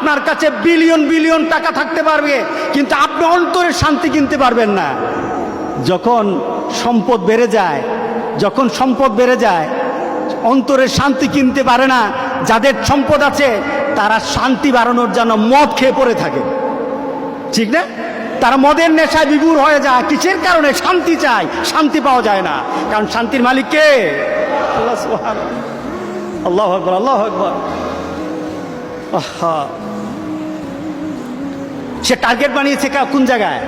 আপনার কাছে billion billion টাকা থাকতে পারবে, কিন্তু আপনি অন্তরের শান্তি কিনতে পারবেন না। যখন সম্পদ বেড়ে যায়, যখন সম্পদ বেড়ে যায়, অন্তরের শান্তি কিনতে পারে না। যাদের সম্পদ আছে তারা শান্তি বাড়ানোর জন্য মদ খেয়ে পড়ে থাকে, ঠিক না? তারা মদের নেশায় বিভোর হয়ে যায়। কিসের কারণে? শান্তি চায়, শান্তি পাওয়া যায় না। কারণ শান্তির মালিক কে? আল্লাহ সুবহানাহু। আল্লাহু আকবার, আল্লাহু আকবার। সে টার্গেট বানিয়েছে কোন জায়গায়?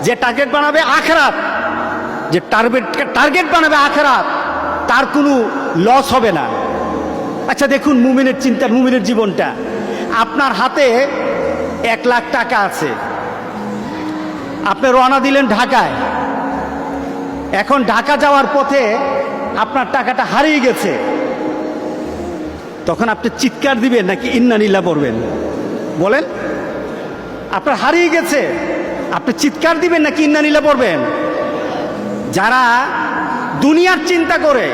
যে টার্গেট বানাবে আখিরাত, যে টার্গেট বানাবে আখিরাত, তার কোনো লস হবে না। আচ্ছা দেখুন মুমিনের চিন্তা, মুমিনের জীবনটা। আপনার হাতে 1 লাখ টাকা আছে, আপনি রওনা দিলেন ঢাকায়। এখন ঢাকা যাওয়ার পথে আপনার টাকাটা হারিয়ে গেছে, তখন আপনি চিৎকার দিবেন নাকি ইন্না লিল্লাহ পড়বেন? বলেন, আপনার হারিয়ে গেছে, আপনি চিৎকার দিবেন নাকি ইন্না লিল্লাহ পড়বেন? যারা দুনিয়ার চিন্তা করে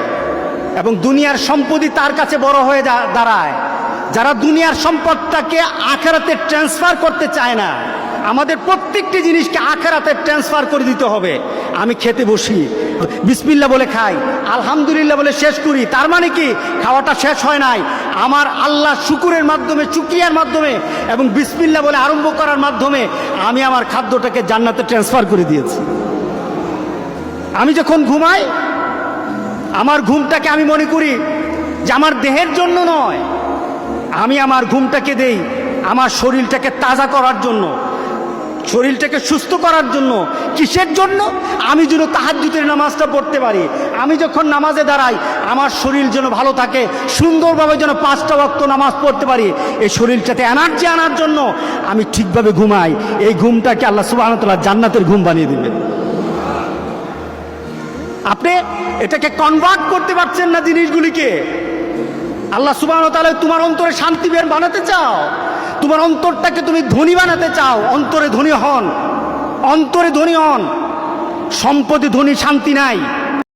এবং দুনিয়ার সম্পত্তি তার কাছে বড় হয়ে দাঁড়ায়, যারা দুনিয়ার সম্পদটাকে আখিরাতে ট্রান্সফার করতে চায় না, আমাদের প্রত্যেকটি জিনিসকে আখিরাতে ট্রান্সফার করে দিতে হবে। আমি খেতে বসি, বিসমিল্লাহ বলে খাই, আলহামদুলিল্লাহ বলে শেষ করি। তার মানে কি? খাওয়াটা শেষ হয় নাই, আমার আল্লাহ শুকুরের মাধ্যমে, শুকরিয়ার মাধ্যমে এবং বিসমিল্লাহ বলে আরম্ভ করার মাধ্যমে আমি আমার খাদ্যটাকে জান্নাতে ট্রান্সফার করে দিয়েছি। আমি যখন ঘুমাই, আমার ঘুমটাকে আমি মনে করি যে আমার দেহের জন্য নয়, আমি আমার ঘুমটাকে দেই আমার শরীরটাকে তাজা করার জন্য, শরীরটাকে সুস্থ করার জন্য। কিসের জন্য? আমি যেন তাহাজ্জুদের নামাজটা পড়তে পারি। আমি যখন নামাজে দাঁড়াই, আমার শরীর যেন ভালো থাকে, সুন্দরভাবে যেন 5টা ওয়াক্ত নামাজ পড়তে পারি। এই শরীরটাতে এনার্জি আনার জন্য আমি ঠিকভাবে ঘুমাই। এই ঘুমটাকে আল্লাহ সুবহানাহু ওয়া তাআলা জান্নাতের ঘুম বানিয়ে দিবেন। আপনি এটাকে কনভার্ট করতে পারছেন না জিনিসগুলিকে। আল্লাহ সুবহানাহু ওয়া তাআলা তোমার অন্তরে শান্তি বানাতে চাও, তোমার অন্তরটাকে তুমি ধনী বানাতে চাও, অন্তরে ধনী হন, অন্তরে ধনী হন। সম্পদে ধনী শান্তি নাই।